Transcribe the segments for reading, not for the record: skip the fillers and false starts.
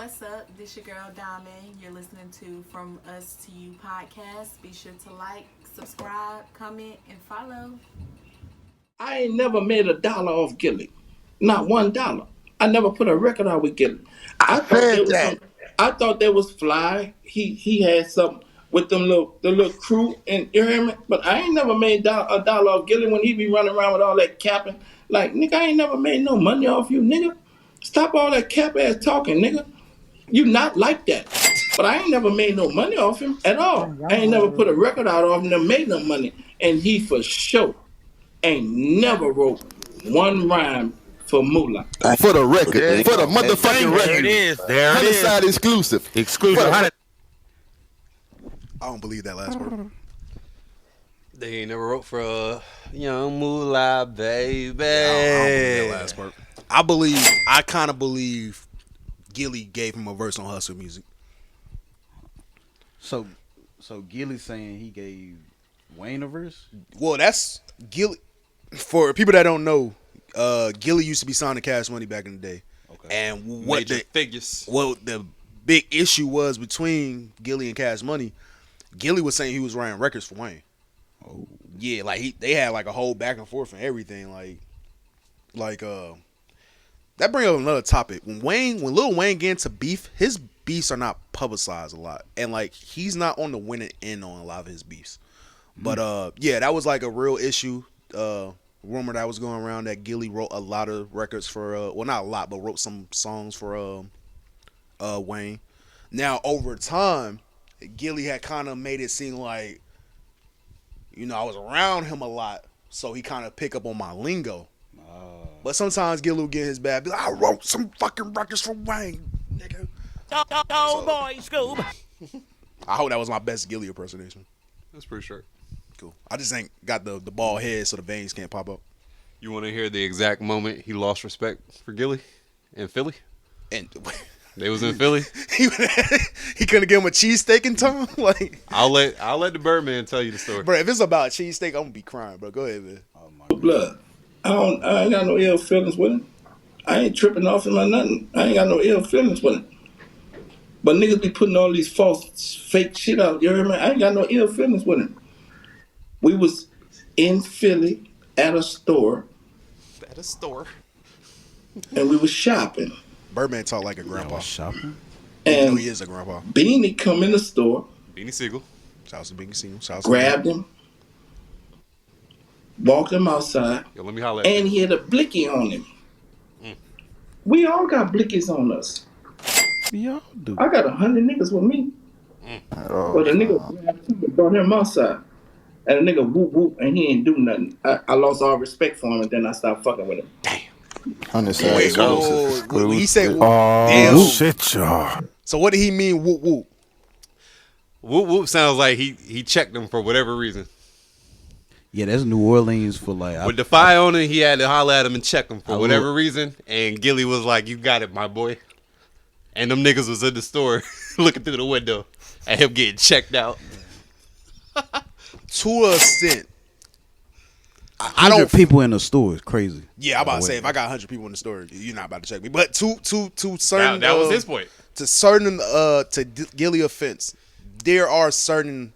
What's up? This your girl Diamond. You're listening to From Us to You podcast. Be sure to like, subscribe, comment, and follow. I ain't never made $1 off Gillie. Not $1. I never put a record out with Gillie. I said that. I thought that was fly. He had something with the little crew and you hear me? But I ain't never made $1 off Gillie when he be running around with all that capping. Like, nigga, I ain't never made no money off you, nigga. Stop all that cap ass talking, nigga. You not like that. But I ain't never made no money off him at all. I ain't never put a record out off him that made no money. And he for sure ain't never wrote one rhyme for Moolah. For the record. For the motherfucking record. There it is. There it is. Side exclusive. Exclusive. I don't believe that last word. They ain't never wrote for Young Moolah, baby. I don't believe that last word. I kind of believe Gillie gave him a verse on Hustle Music. So Gillie saying he gave Wayne a verse? Well, that's Gillie. For people that don't know, Gillie used to be signed to Cash Money back in the day. Okay. And Major figures. Well, the big issue was between Gillie and Cash Money. Gillie was saying he was writing records for Wayne. Oh. Yeah, like they had like a whole back and forth and everything. Like that brings up another topic. When Lil Wayne get into beef, his beefs are not publicized a lot, and like he's not on the winning end on a lot of his beefs. But yeah, that was like a real issue. Rumor that was going around that Gillie wrote a lot of records for well, not a lot, but wrote some songs for Wayne. Now over time, Gillie had kind of made it seem like, I was around him a lot, so he kind of pick up on my lingo. But sometimes Gillie will get his bad. Be like, I wrote some fucking records for Wayne, nigga. Boy, Scoob. I hope that was my best Gillie impersonation. That's pretty sure. Cool. I just ain't got the bald head so the veins can't pop up. You want to hear the exact moment he lost respect for Gillie in Philly? And They was in Philly. he couldn't give him a cheesesteak in time. Like, I'll let the Birdman tell you the story. bro, if it's about cheesesteak, I'm gonna be crying, bro. Go ahead, man. Oh my Blood. I ain't got no ill feelings with him. I ain't tripping off him or nothing. I ain't got no ill feelings with him. But niggas be putting all these false, fake shit out. You hear me? I ain't got no ill feelings with him. We was in Philly at a store. At a store. And we was shopping. Birdman talk like a grandpa. shopping? And He is a grandpa. Beanie come in the store, Beanie Siegel. Shout out to Biggie Siegel. grabbed him, walked him outside, Yo, let me holler at and you. he had a blicky on him. We all got blickies on us. Y'all do. I got 100 niggas with me. But the nigga brought him outside. And the nigga whoop whoop and he ain't do nothing. I lost all respect for him and then I stopped fucking with him. Wait, he said, Oh, damn. shit, y'all. So what did he mean, whoop whoop? Whoop whoop sounds like he checked him for whatever reason. Yeah, that's New Orleans for like. With the fire on him, he had to holler at him and check him for I whatever look. reason. And Gillie was like, "You got it, my boy." And them niggas was in the store looking through the window at him getting checked out. To a extent. I 100 don't. people in the store is crazy. Yeah, I'm about to say if I got 100 people in the store, you're not about to check me. But to certain That was his point. To certain to Gillie offense, there are certain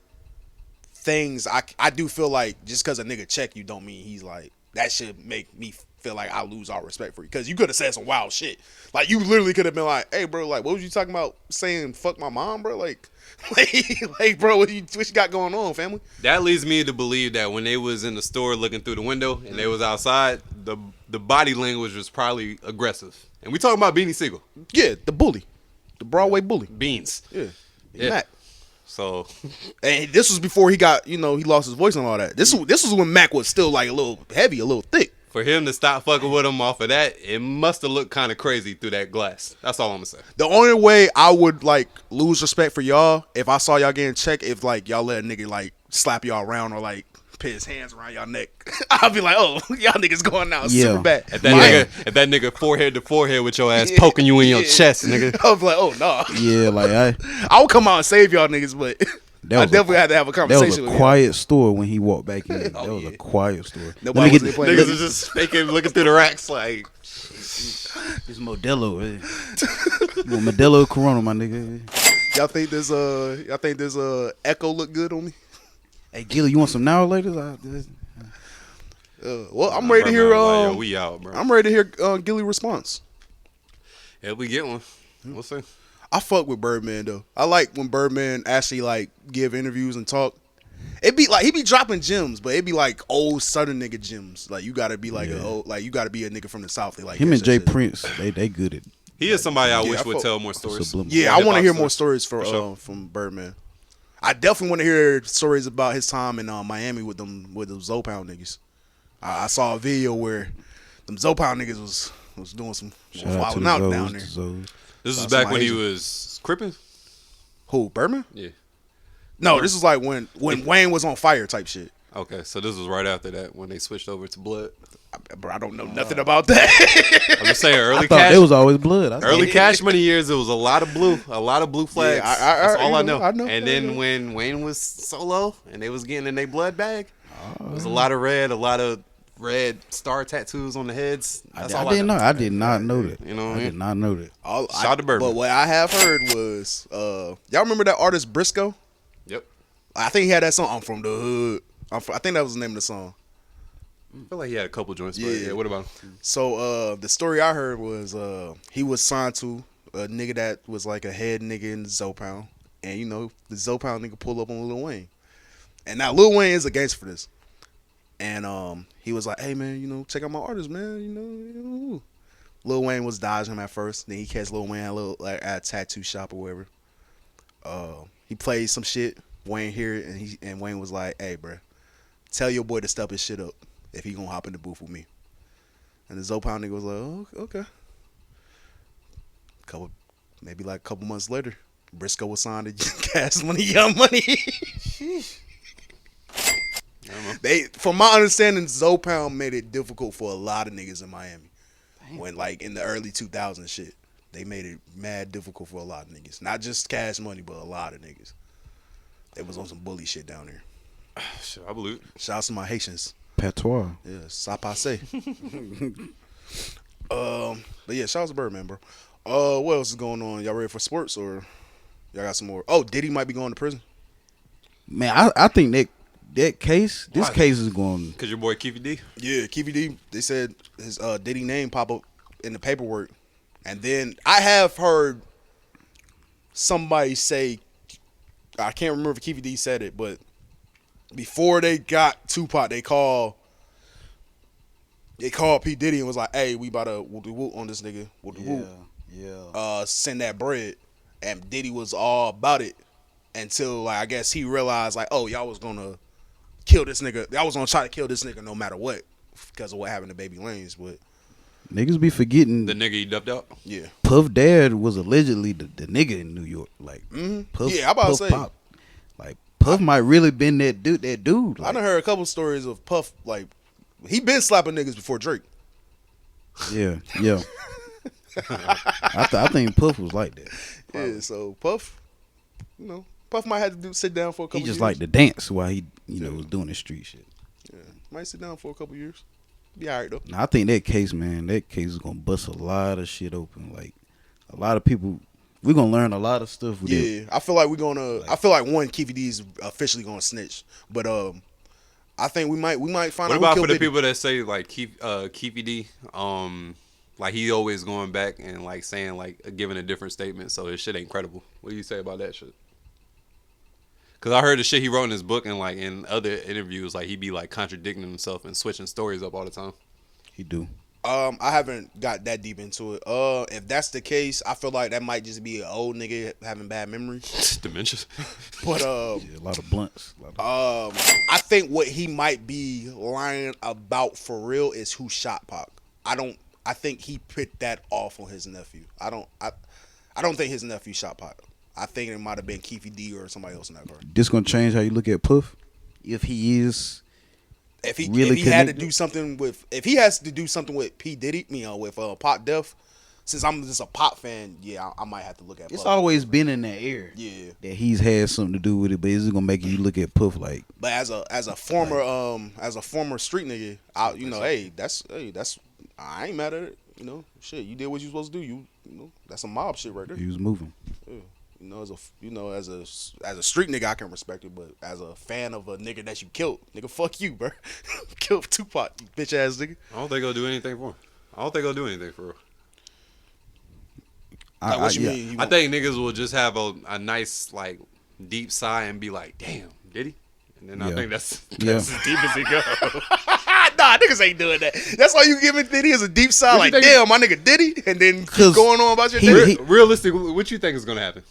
things I do feel like just because a nigga check you don't mean he's like that should make me feel like I lose all respect for you because you could have said some wild shit. Like you literally could have been like, "Hey, bro, like what was you talking about saying fuck my mom, bro? Like bro, what you got going on, family?" That leads me to believe that when they was in the store looking through the window and they was outside, the body language was probably aggressive. And we talking about Beanie Siegel. Yeah, the bully, the Broadway bully. Beans. Yeah. Mac. So And this was before he got, he lost his voice and all that. This was when Mac was still like a little heavy, a little thick. for him to stop fucking with him off of that, it must have looked kind of crazy through that glass. That's all I'm gonna say. The only way I would like lose respect for y'all if I saw y'all getting checked, if like y'all let a nigga like slap y'all around or like put his hands around y'all neck, I'll be like, oh, y'all niggas going out super bad. If that nigga forehead to forehead with your ass poking you in your chest, nigga. I was like, oh no. Yeah, like I would come out and save y'all niggas, but I definitely had to have a that conversation was with a quiet store when he walked back in. That was a quiet store. Nobody was Niggas are just faking, looking through the racks like. It's Modelo. You want Modelo or Corona, my nigga? Y'all think this Echo look good on me? Hey, Gillie, you want some now or later? Well, I'm ready to hear. Yo, we out, bro. I'm ready to hear Gillie response. Yeah, we get one. We'll see. I fuck with Birdman though. I like when Birdman actually like give interviews and talk. It be like he be dropping gems, but it be like old Southern nigga gems. Like you gotta be like you gotta be a nigga from the South. They like him and Jay shit. Prince. They good at. He is somebody I wish I would fuck- tell more stories. Subliminal. Yeah, More I want to hip-hop hear more stories. stories For sure. from Birdman. I definitely want to hear stories about his time in Miami with them Zopound niggas. I saw a video where them Zopound niggas was doing some Shout out to wilding the out Zoes, down the there. Zoes. This Saw was back some when he Asian- was cripping. Who, Birdman? Yeah. No, this was like when Wayne was on fire type shit. Okay, so this was right after that when they switched over to blood. Bro, I don't know nothing about that. I'm just saying, I early thought cash. there was always blood. Early Cash Money years, it was a lot of blue flags. That's all I know. I know. And then when Wayne was solo and they was getting in their blood bag, it was a lot of red star tattoos on the heads. That's all I didn't know. know. I did not know that. You know what I I mean? did not know that. Shout out to Birdman. But what I have heard was, y'all remember that artist Briscoe? Yep. I think he had that song. I'm from the hood. I think that was the name of the song. I feel like he had a couple joints. But Yeah. yeah. What about him? So the story I heard was he was signed to a nigga that was like a head nigga in Zopound, and you know the Zopound nigga pulled up on Lil Wayne, and now Lil Wayne is a gangster for this, and he was like, hey man, you know, check out my artist, man, you know. Lil Wayne was dodging him at first, then he catch Lil Wayne at a tattoo shop or whatever. He played some shit. Wayne hear it, and Wayne was like, hey bro, tell your boy to step his shit up if he gonna hop in the booth with me. And the Zopound nigga was like, oh, okay. Maybe like a couple months later, Briscoe was signed to Cash Money, Young Money. From my understanding, Zopound made it difficult for a lot of niggas in Miami. When like in the early 2000s shit, they made it mad difficult for a lot of niggas. Not just Cash Money, but a lot of niggas. They was on some bully shit down there. Shit, I believe. Shout out to my Haitians. Patois. Yeah, ça passe. But yeah, shout out to Birdman, bro. What else is going on? Y'all ready for sports or y'all got some more? Oh, Diddy might be going to prison. Man, I think that case, this case is going. Cause your boy Keefy D. Yeah, Keefy D. They said his Diddy name pop up in the paperwork, and then I have heard somebody say, I can't remember if Keefy D said it, but before they got Tupac, they called P Diddy and was like, "Hey, we about to whoop on this nigga, send that bread." And Diddy was all about it until like I guess he realized like, oh, y'all was gonna kill this nigga. Y'all was gonna try to kill this nigga no matter what because of what happened to Baby Lanes. But Niggas be forgetting. The nigga he dubbed out. yeah, Puff Dad was allegedly the nigga in New York. Like Puff, Yeah, I'm about to Puff say. Pop. Like Puff might really been that dude. That dude. I Like, done heard a couple stories of Puff like he been slapping niggas before Drake. yeah. I think Puff was like that. Yeah, so Puff, you know, Puff might have to sit down for a couple. He just years. liked to dance while he, was doing his street shit. Yeah, might sit down for a couple years. Be alright though. Now I think that case is gonna bust a lot of shit open. Like a lot of people, we're gonna learn a lot of stuff with it. Yeah, I feel like we're gonna. I feel like Keefy D is officially gonna snitch, but I think we might find What out. about who for killed the Diddy. people that say like Keefy D, like he always going back and like saying like giving a different statement, so his shit ain't credible. What do you say about that shit? Cause I heard the shit he wrote in his book and like in other interviews, like he be like contradicting himself and switching stories up all the time. He do. I haven't got that deep into it. If that's the case, I feel like that might just be an old nigga having bad memory. Dementia. But Yeah, a lot of blunts. I think what he might be lying about for real is who shot Pac. I think he put that off on his nephew. I don't think his nephew shot Pac. I think it might have been Keefy D or somebody else in that car. This gonna change how you look at Puff. If he is, If he Really had to connected? do something with, if he has to do something with P Diddy, with Pop Def, since I'm just a Pop fan, yeah, I might have to look at. it's Puff. always been in that air. Yeah, That he's had something to do with it, but is it gonna make you look at Puff like? but as a former street nigga, hey, that's I ain't mad at it. You know, shit, you did what you supposed to do. You know, that's some mob shit right there. He was moving. Yeah. As a street nigga, I can respect it, but as a fan of a nigga that you killed, nigga, fuck you, bro. Killed Tupac, you bitch ass nigga. I don't think he'll do anything for him. I don't think he'll do anything for real. What you mean? I think niggas will just have a nice like deep sigh and be like, "Damn, did he?" And then I think that's as deep as he go. Nah, niggas ain't doing that. That's why you giving Diddy as a deep sigh, like, damn, my nigga Diddy, and then keep going on about your day. Realistic, what you think is gonna happen?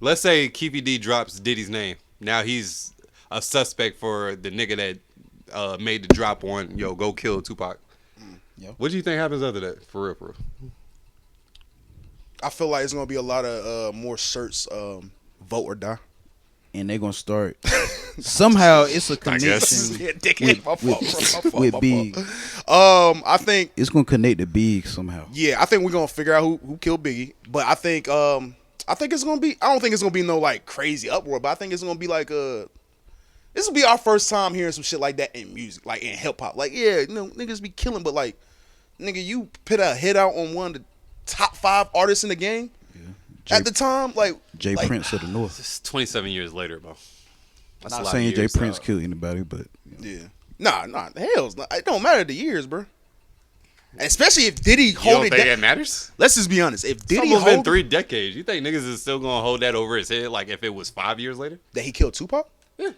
Let's say Keefy D drops Diddy's name. Now he's a suspect for the nigga that made the drop on go kill Tupac. Yep. What do you think happens after that? For real, for real. I feel like it's gonna be a lot of more shirts, vote or die. And they're gonna start somehow. It's a connection with Big. I think it's gonna connect to Big somehow. Yeah, I think we're gonna figure out who killed Biggie. But I think it's gonna be. I don't think it's gonna be no like crazy uproar. But I think it's gonna be like this will be our first time hearing some shit like that in music, like in hip hop. Like, yeah, niggas be killing, but like, nigga, you put a hit out on one of the top 5 artists in the game. At the time, like Prince of the North. It's 27 years later, bro. That's not saying Jay Prince killed anybody, but yeah, nah, hell's not. It don't matter the years, bro. Especially if Diddy hold it down. That matters. Let's just be honest. If Diddy it's been 3 decades. You think niggas is still gonna hold that over his head? Like if it was 5 years later that he killed Tupac? Yeah.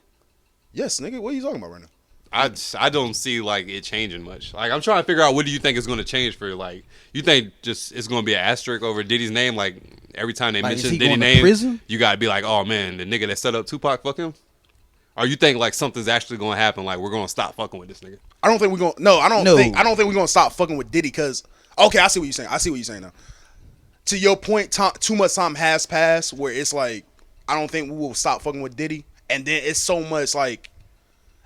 Yes, nigga. What are you talking about right now? I don't see like it changing much. Like I'm trying to figure out what do you think is going to change for like you think just it's going to be an asterisk over Diddy's name like every time they mention Diddy's name prison? You got to be like, "Oh man, the nigga that set up Tupac, fuck him." Or you think like something's actually going to happen like we're going to stop fucking with this nigga? I don't think we're going No, I don't think we're going to stop fucking with Diddy cuz okay, I see what you're saying. Now. To your point, too much time has passed where it's like I don't think we will stop fucking with Diddy and then it's so much like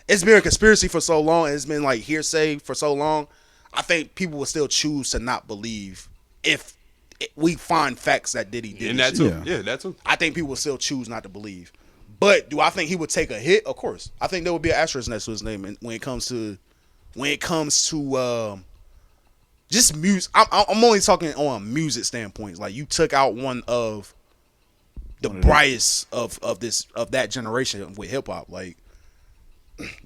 it's been a conspiracy for so long. And it's been like hearsay for so long. I think people will still choose to not believe if we find facts that Diddy did. And that too. Yeah, that too. I think people will still choose not to believe. But do I think he would take a hit? Of course. I think there would be an asterisk next to his name when it comes to just music. I'm only talking on music standpoints. Like you took out one of the brightest of that generation with hip hop. Like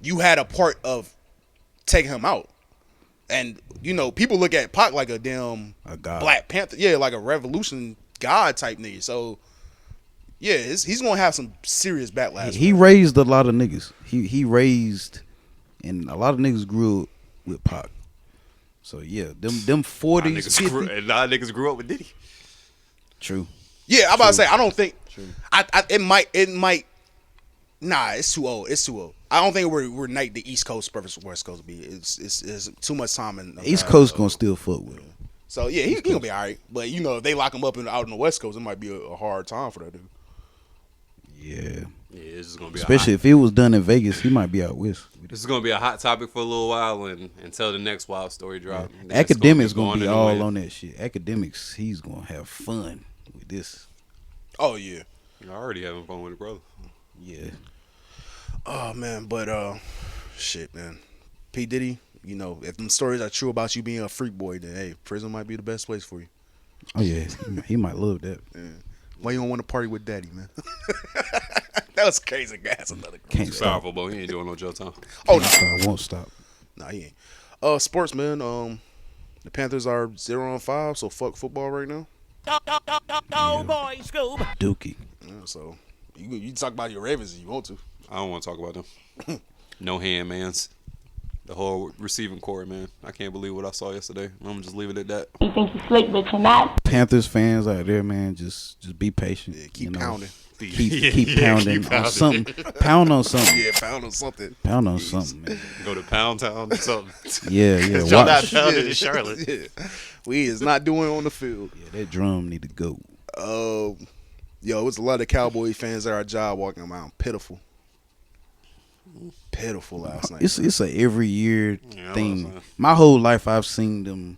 you had a part of taking him out. And, people look at Pac like a damn Black Panther. Yeah, like a revolution god type nigga. So, yeah, he's going to have some serious backlash. He raised a lot of niggas. He raised, and a lot of niggas grew up with Pac. So, yeah, them 40s. A lot of niggas grew up with Diddy. True. Yeah, I'm about to say, I don't think. It might. Nah, it's too old. I don't think we're night the East Coast versus West Coast be. It's too much time in the East Coast gonna still fuck with him. So yeah, he gonna be all right. But if they lock him up out on the West Coast, it might be a hard time for that dude. Yeah, it's just gonna be especially if it was done in Vegas, he might be out west. This is gonna be a hot topic for a little while, and until the next wild story drop. Yeah. Academics gonna be all on that shit. Academics, he's gonna have fun with this. Oh yeah, you're already having fun with it, brother. Yeah. Oh man, but shit, man. P Diddy, if them stories are true about you being a freak boy, then hey, prison might be the best place for you. Oh yeah, he might love that. Yeah. Why you don't want to party with Daddy, man? That was crazy, guys. Another can't stop, bro. He ain't doing no jail time. Oh no, I won't stop. Nah, he ain't. Sports, man. The Panthers are 0-5, so fuck football right now. No, boy, Scoob. Dookie. Yeah, so you talk about your Ravens if you want to. I don't want to talk about them. No hand, mans. The whole receiving core, man. I can't believe what I saw yesterday. I'm gonna just leave it at that. You think you slick, but you're not. Panthers fans out there, man, just be patient. Yeah, keep pounding. Keep pounding on something. Pound on something. Yeah, pound on something. Pound on something, man. Go to Pound Town or something. Yeah. Y'all not pounding in Charlotte. Yeah. We is not doing it on the field. Yeah, that drum need to go. Yo, it was a lot of Cowboy fans at our job walking around pitiful last night. It's a every year thing. My whole life I've seen them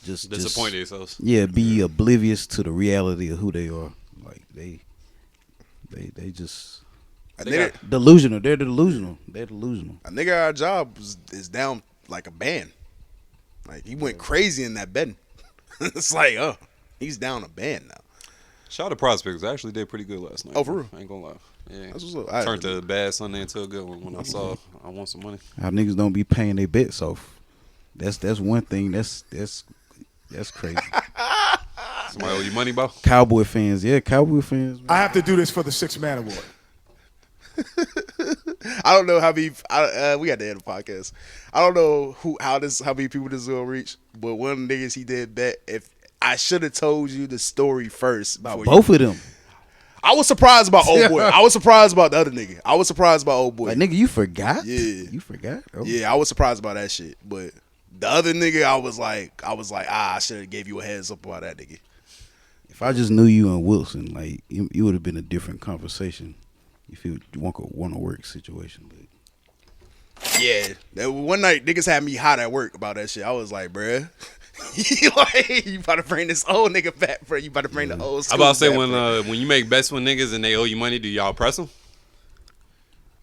just disappoint themselves. Yeah, be oblivious to the reality of who they are. Like they just delusional. They're delusional. A nigga at our job is down like a band. Like he went crazy in that betting. It's like, he's down a band now. Shout out to Prospects. I actually did pretty good last night. Oh, for real? I ain't gonna lie. Yeah. That's what's up. Turned a bad Sunday into a good one when I saw I want some money. How niggas don't be paying their bets off. That's one thing. That's crazy. Somebody owe you money, bro? Cowboy fans, Cowboy fans. Man. I have to do this for the 6-man award. I don't know how many. We got to end the podcast. I don't know how many people this is gonna reach. But one of the niggas he did bet. If I should have told you the story first About both of them. I was surprised about old boy. I was surprised about the other nigga. I was surprised about old boy. Like nigga, you forgot? Yeah, you forgot. Oh. Yeah, I was surprised about that shit. But the other nigga, I was like, I should have gave you a heads up about that nigga. If I just knew you and Wilson, like it would have been a different conversation. If you want a work situation, but yeah, that one night niggas had me hot at work about that shit. I was like, bruh, you about to bring this old nigga back, bro. You about to bring the old school I about to say back, when you make bets with niggas and they owe you money, do y'all press them?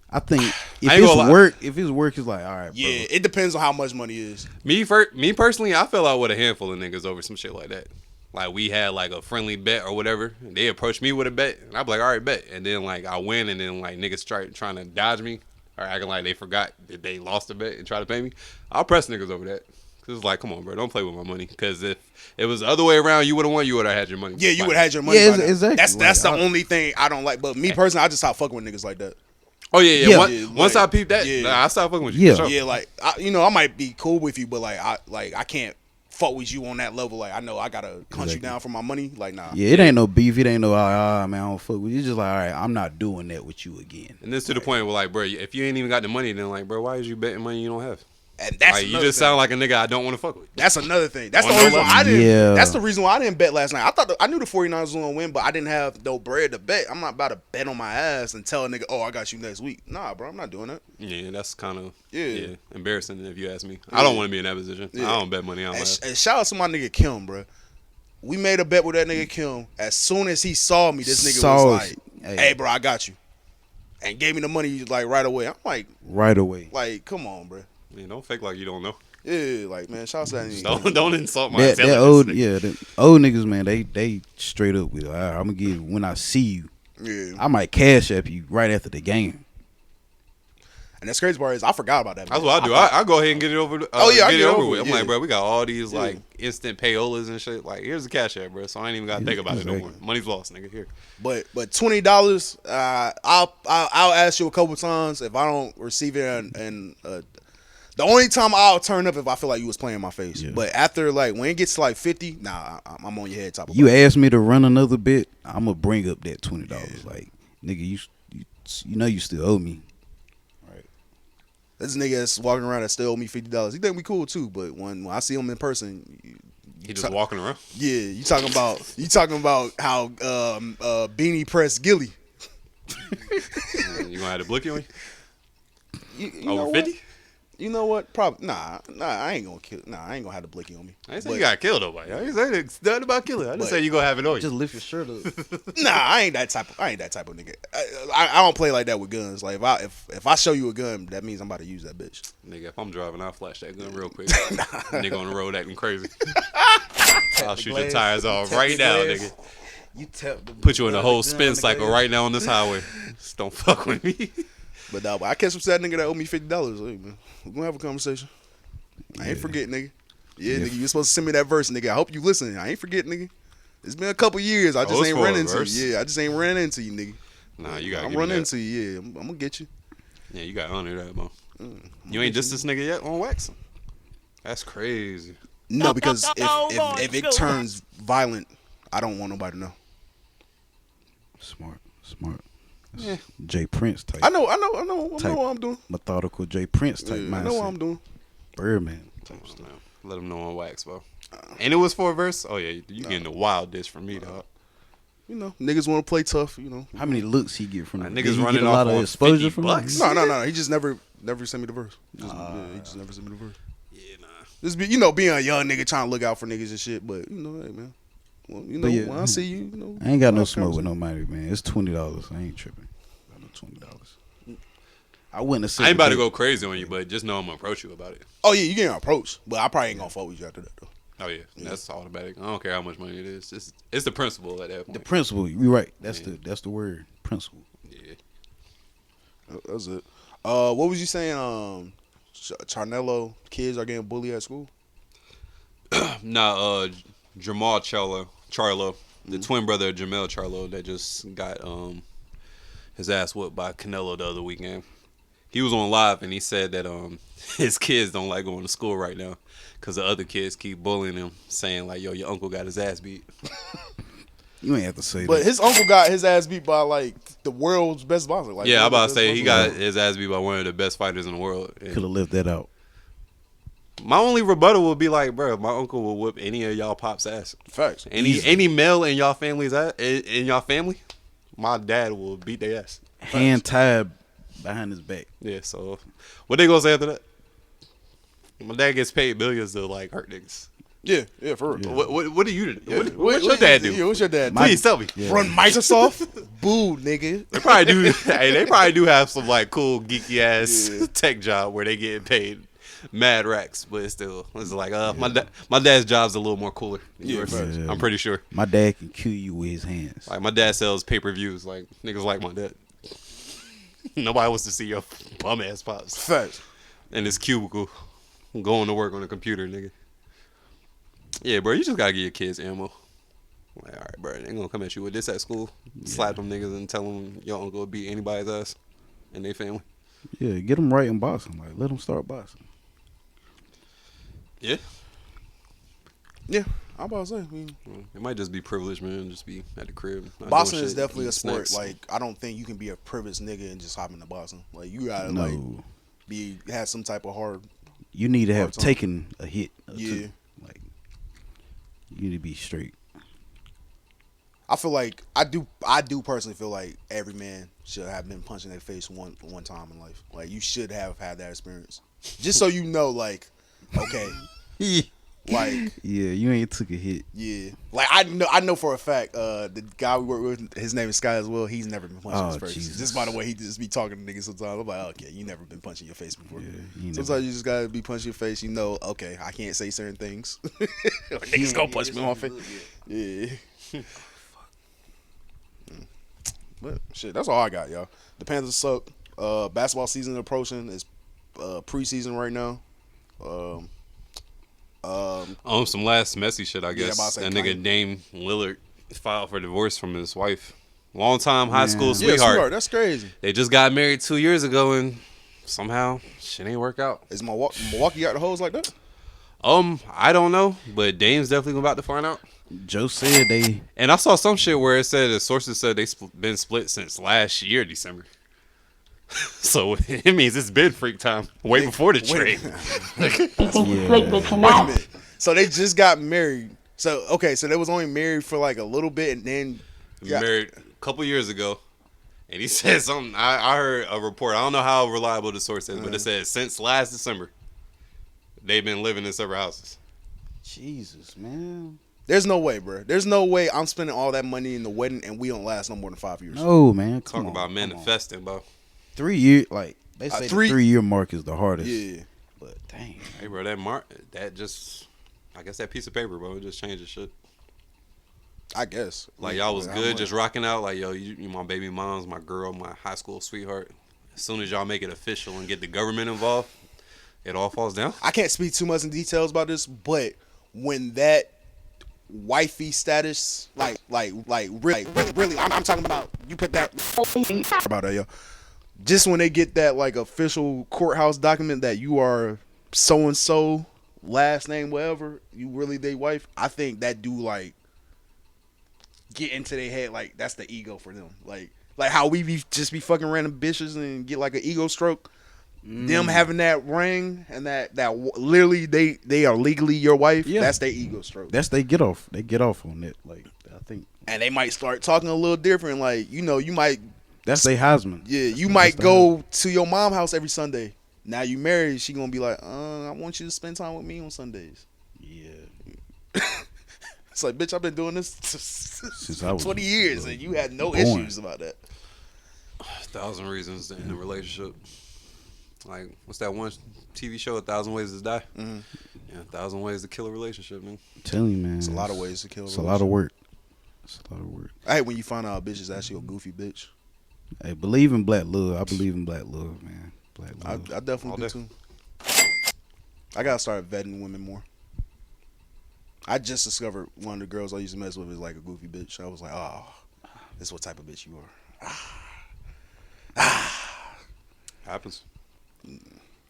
I think if I ain't gonna lie. it's work, it's like all right, bro. Yeah, it depends on how much money is. Me personally, I fell out with a handful of niggas over some shit like that. Like we had like a friendly bet or whatever. They approached me with a bet, and I'd be like, all right, bet. And then like I win, and then like niggas trying to dodge me or acting like they forgot that they lost the bet and try to pay me. I'll press niggas over that. Cause it's like, come on, bro, don't play with my money. Cause if it was the other way around, you would have won. You would have had your money. Yeah, you would have had your money. Yeah, by now. exactly. That's the only thing I don't like. But me personally, I just stopped fucking with niggas like that. Oh yeah. Yeah. Once like, I peeped that, yeah. nah, I stopped fucking with you. Yeah. For sure. Yeah, like I might be cool with you, but I can't fuck with you on that level. Like I know I gotta hunt you down for my money. Like nah. Yeah, it ain't no beef. It ain't no man, I don't fuck with you. It's just like, all right, I'm not doing that with you again. And this to the point where like, bro, if you ain't even got the money, then like, bro, why is you betting money you don't have? And that's Like, you another just thing. sound like a nigga I don't want to fuck with. That's another thing. That's On the no reason why level. I didn't. Yeah. That's the reason why I didn't bet last night. I knew the 49ers was gonna win, but I didn't have no bread to bet. I'm not about to bet on my ass and tell a nigga, oh, I got you next week. Nah, bro, I'm not doing that. Yeah, that's kind of Yeah. embarrassing if you ask me. I don't want to be in that position. Yeah. I don't bet money on And, that. and shout out to my nigga Kim, bro. We made a bet with that nigga Kim. As soon as he saw me, this nigga Saw was us. like, "Hey, bro, I got you," and gave me the money like right away. I'm like, Right away. come on, bro. Yeah, don't fake like you don't know. Yeah, like man, shout out to that nigga. Don't insult my That intelligence. old nigga. the old niggas, man, they straight up with, all right, I'm gonna give when I see you. Yeah, I might cash app you right after the game. and that's crazy part is I forgot about that. That's bet. what I do. I go ahead and get it over. Oh, yeah, I get it get over over with. it, I'm like, yeah. bro, we got all these Yeah. like instant payolas and shit. Like, here's the cash app, bro. So I ain't even gotta think about it no more. Exactly. Money's lost, nigga. Here. But $20, I'll ask you a couple times if I don't receive it, and the only time I'll turn up if I feel like you was playing in my face. Yeah. But after like when it gets to like 50, nah, I'm on your head top. You ask me to run another bit, I'm gonna bring up that $20. Like, nigga, you know you still owe me. This nigga that's walking around that still owe me $50. He think we cool too, but when I see him in person, He just walking around. yeah, you talking about how Beanie pressed Gillie. You gonna have the blicky on you? You know Over what? 50? You know what? Probably nah. I ain't gonna kill. Nah, I ain't gonna have the blicky on me. I ain't say But- you got killed nobody. I ain't say nothing about killing. I just But- say you gonna have it on you. Just lift your shirt up. Nah, I ain't that type of nigga. I don't play like that with guns. Like if I show you a gun, that means I'm about to use that bitch. Nigga, if I'm driving, I'll flash that gun real quick. Nigga on the road acting crazy. I'll shoot your tires off right now, nigga. You tap the Put you in a whole spin cycle right now on this highway. Just don't fuck with me. But nah, I catch some sad nigga that owe me $50. Hey, man, we're gonna have a conversation. I ain't forget, nigga. Yeah, nigga, you supposed to send me that verse, nigga. I hope you listening. I ain't forget, nigga. It's been a couple years. I just it's ain't for run a into verse? you. Yeah, I just ain't ran into you, nigga. Nah, you gotta I'm give me running that. into you. Yeah, I'm gonna get you. Yeah, you gotta honor that, bro. You ain't just this nigga yet on wax? That's crazy. No, because if it turns violent, I don't want nobody to know. Smart. That's Jay Prince type. I know what I'm doing. Methodical Jay Prince type Yeah, mindset. I know what I'm doing. Birdman type Oh, stuff. man. Let him know on wax, bro. And it was for a verse? Oh, yeah. You getting the wild dish from me, dog. You know, niggas want to play tough. You know, How many looks he get from Like, that? niggas Did he running get a off lot of on exposure 50 from bucks? that? no. He just never sent me the verse. He just never sent me the verse. Yeah, nah. Just being a young nigga trying to look out for niggas and shit. But you know, hey man, well, you know, But yeah, when I see you, you know, I ain't got no we'll have smoke with conversation. nobody, man. It's $20. I ain't tripping. Got no $20. I wouldn't have said. I ain't about to that. go crazy on you, but just know I'm gonna approach you about it. Oh yeah, you getting approached, but I probably ain't gonna fuck with you after that though. Oh yeah, that's automatic. I don't care how much money it is. It's the principle at that point. The principle. You're right. That's the word. Principle. Yeah. That's it. What was you saying? Charnello kids are getting bullied at school. Nah, Jamal Charlo, the twin brother of Jamel Charlo that just got his ass whooped by Canelo the other weekend. He was on live and he said that his kids don't like going to school right now because the other kids keep bullying him, saying like, "Yo, your uncle got his ass beat." You ain't have to say But that. his uncle got his ass beat by like the world's best boxer. Like, Yeah, I'm about to say he got boxer. his ass beat by one of the best fighters in the world. And Could have left that out. my only rebuttal would be like, bro, my uncle will whoop any of y'all pops' ass. Facts. Any male in y'all family's ass, in y'all family, my dad will beat their ass. Hand tied behind his back. Yeah, so what they gonna say after that? My dad gets paid millions to like hurt niggas. Yeah, for real. What do you do? Yeah. What's your dad do? Yeah, what's your dad do? Please tell me. Yeah. Run Microsoft? Boo, nigga. They probably do. Hey, they probably do have some like cool geeky ass tech job where they get paid mad racks, but it's like my dad's job's a little more cooler than yours. Yeah. I'm pretty sure. My dad can kill you with his hands. Like my dad sells pay-per-views. Like niggas like my dad. Nobody wants to see your bum ass pops Facts. in his cubicle going to work on a computer, nigga. Yeah, bro, you just gotta give your kids ammo. Like, all right, bro, they ain't gonna come at you with this at school. Slap them niggas and tell them your uncle will beat anybody's ass in their family. Yeah, get them right in boxing. Like, let them start boxing. Yeah. Yeah, I'm about to say. I mean, It might just be privilege, man. Just be at the crib. not boxing doing is shit, definitely eating a sport. snacks. Like, I don't think you can be a privileged nigga and just hop into boxing. Like, you gotta No. have some type of hard. You need to have Hard time. taken a hit. Or Yeah. two. Like, you need to be straight. I feel like I do personally feel like every man should have been punched in their face one time in life. Like, you should have had that experience, just so you know. Like, okay, like, Yeah, you ain't took a hit. yeah, like I know for a fact the guy we work with, his name is Sky as well. He's never been punched in his Oh, face. Jesus. Just by the way he just be talking to niggas sometimes. I'm like, okay, you never been punched in your face before. Yeah, you Sometimes never- you just gotta be punched in your face. You know, okay, I can't say certain things. Niggas gonna punch me in my face. Yeah. But shit, that's all I got, y'all. The Panthers suck. Basketball season approaching. It's preseason right now. Some last messy shit, I guess. about to say, That nigga Dame Lillard filed for divorce from his wife. Long time high school Yeah, sweetheart. That's crazy. They just got married 2 years ago and somehow shit ain't work out. Is Milwaukee got the hoes like that? I don't know, but Dame's definitely about to find out. Joe said they. And I saw some shit where it said the sources said they've been split since last year, December. So it means it's been freak time way before the trade. You think you slick, but you're Wait a not. minute. So they just got married. So okay, so they was only married for like a little bit, and then Married a couple years ago. And he said something. I heard a report. I don't know how reliable the source is, but it said since last December, they've been living in separate houses. Jesus, man. there's no way, bro. There's no way I'm spending all that money in the wedding and we don't last no more than 5 years. No, man. Talk Come about on, manifesting, bro. 3 years, like they say, the 3-year mark is the hardest. Yeah. But dang, Hey, bro, that just, I guess that piece of paper, bro, it just changes shit. I guess. Like, y'all was How good, much? just rocking out. Like, yo, you my baby mom's, my girl, my high school sweetheart. As soon as y'all make it official and get the government involved, it all falls down. I can't speak too much in details about this, but when that wifey status, really, I'm talking about, you put that about that, yo. Just when they get that like official courthouse document that you are so and so, last name, whatever, you really they wife. I think that do like get into their head, like that's the ego for them, like how we just be fucking random bitches and get like an ego stroke. Them having that ring and that literally they are legally your wife. Yeah. That's their ego stroke. that's they get off. They get off on that. Like I think And they might start talking a little different. Like, you know, you might, that's they Heisman. yeah, you That's might the go to your mom's house every Sunday. Now you married, she gonna be like, I want you to spend time with me on Sundays. Yeah. It's like, bitch, I've been doing this Since I was 20 years and you had no born. issues about that. 1,000 reasons to end a relationship. Like, what's that one TV show, 1,000 Ways to Die? Mm-hmm. Yeah, 1,000 Ways to Kill a Relationship, man. I'm telling you, man. It's a lot of ways to kill. It's a lot of work. It's a lot of work. I hate when you find out a bitch is actually a goofy bitch. Hey, believe in black love. I believe in black love, man. Black love. I definitely do too. I gotta start vetting women more. I just discovered one of the girls I used to mess with is like a goofy bitch. I was like, oh, this is what type of bitch you are. Happens.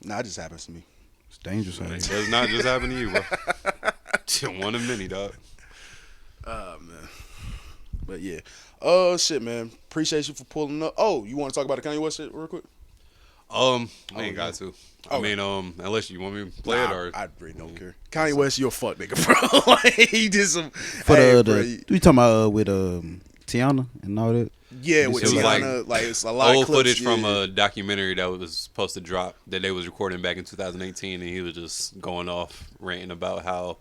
Nah, it just happens to me. It's dangerous out It here. does not just happen to you, bro. One of many, dog. Man. But yeah. Oh shit, man. Appreciate you for pulling up. Oh, you want to talk about the Kanye West shit real quick? We ain't got to. I mean, unless you want me to play it or I really don't care. Kanye West, you a fuck nigga, bro. Like, he did some. For we talking about with Tiana and all that. Yeah, with It was Tiana, like it's a lot old of clips, footage from a documentary that was supposed to drop that they was recording back in 2018, and he was just going off ranting about how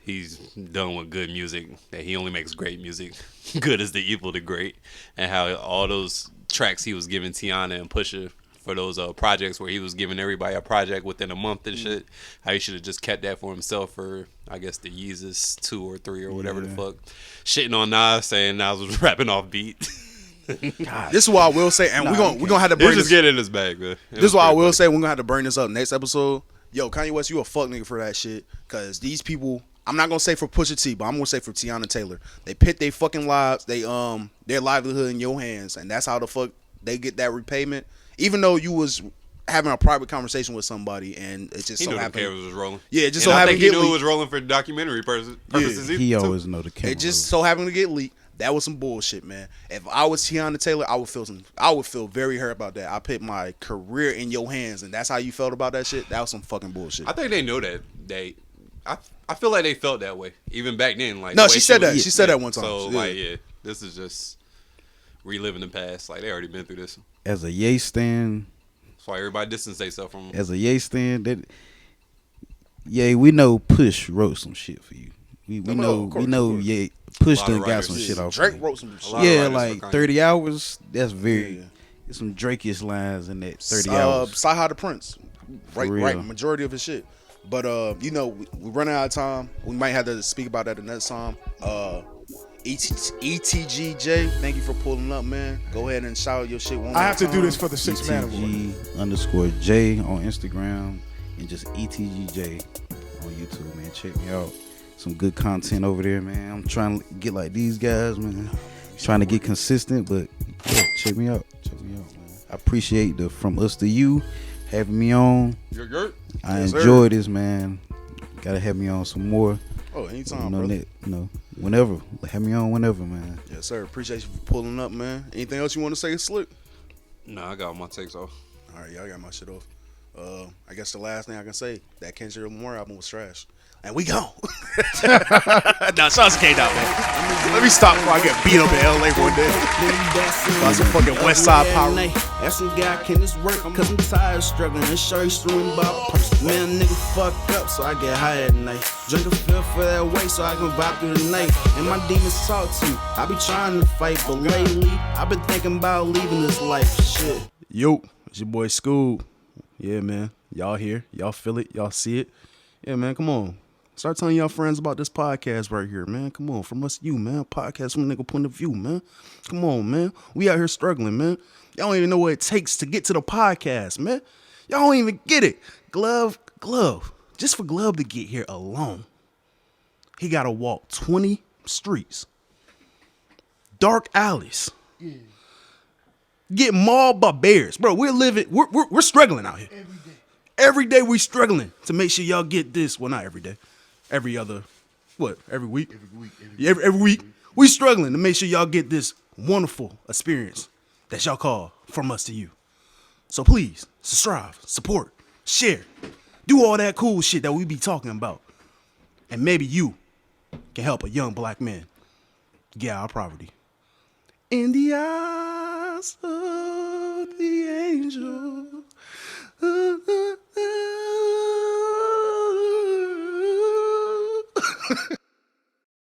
he's done with good music, that he only makes great music, good is the equal to great, and how all those tracks he was giving Tiana and Pusha for those projects where he was giving everybody a project within a month and shit, how he should have just kept that for himself for, I guess, the Yeezus 2 or 3 or whatever the fuck. Shitting on Nas, saying Nas was rapping off beat. God, this is what I will say, and we're gonna have to bring He this. just get in his bag, man. This is what I will say. We're gonna have to bring this up next episode. Yo, Kanye West, you a fuck nigga for that shit. Cause these people, I'm not gonna say for Pusha T, but I'm gonna say for Tiana Taylor. They put their fucking lives, their livelihood in your hands, and that's how the fuck they get that repayment. Even though you was having a private conversation with somebody, and it just He so knew the happened. cameras was rolling. Yeah, it just and so I happened think to he get knew it leaked. was rolling for documentary purposes. He always know the camera. It just so happened to get leaked. That was some bullshit, man. If I was Tiana Taylor, I would feel very hurt about that. I put my career in your hands, and that's how you felt about that shit. That was some fucking bullshit. I think they know that. I feel like they felt that way even back then. Like, no, the way she said that. was- She said that one time. So like, this is just reliving the past. Like, they already been through this. As a Ye stan, That's why everybody distance themselves from him. as a Ye stan, that we know Push wrote some shit for you. We know Ye Push A lot of done got writers. some shit off. Drake of you. wrote some shit. lot of Yeah, writers like for Kanye. 30 hours. That's very. There's some Drake-ish lines in that 30 hours. Sci-Hi the Prince, right, real. majority of his shit. But we run out of time. We might have to speak about that another time. ETGJ, thank you for pulling up, man. Go ahead and shout out your shit one more I have to time. do this for the 6 Man Award. ETG_J on Instagram and just ETGJ on YouTube, man. Check me out. Some good content over there, man. I'm trying to get like these guys, man. Trying to get consistent, but yeah, check me out. Check me out, man. I appreciate the From Us to You having me on. I Yes, enjoy this, man. Gotta have me on some more. Oh, anytime, brother. Whenever. Have me on whenever, man. Yes, sir. Appreciate you for pulling up, man. Anything else you want to say, Slick? Nah, I got all my takes off. All right, y'all got my shit off. I guess the last thing I can say, that Kendrick Lamar album was trash. And we gone. Nah, shots came out, man. Let me stop before I get beat up in LA one day. That's some fucking West Side power. Ask some guy, can this work? Cause I'm tired of struggling. And sure he's screwing about man, nigga fuck up, so I get high at night. Drink a feel for that weight so I can vibe through the night. And my demons talk to you. I be trying to fight, but lately I've been thinking about leaving this life. Shit. Yo, it's your boy Scoob. Yeah, man. Y'all here. Y'all feel it. Y'all see it. Yeah, man, come on. Start telling y'all friends about this podcast right here, man. Come on, from us to you, man. Podcast from a nigga point of view, man. Come on, man. We out here struggling, man. Y'all don't even know what it takes to get to the podcast, man. Y'all don't even get it. Glove. Just for Glove to get here alone, he got to walk 20 streets. Dark alleys. Get mauled by bears. Bro, we're struggling out here. Every day we struggling to make sure y'all get this. Well, not every day. Every week? Every week. We struggling to make sure y'all get this wonderful experience that y'all call From Us to You. So please, subscribe, support, share. Do all that cool shit that we be talking about. And maybe you can help a young black man get our poverty. In the eyes of the angel.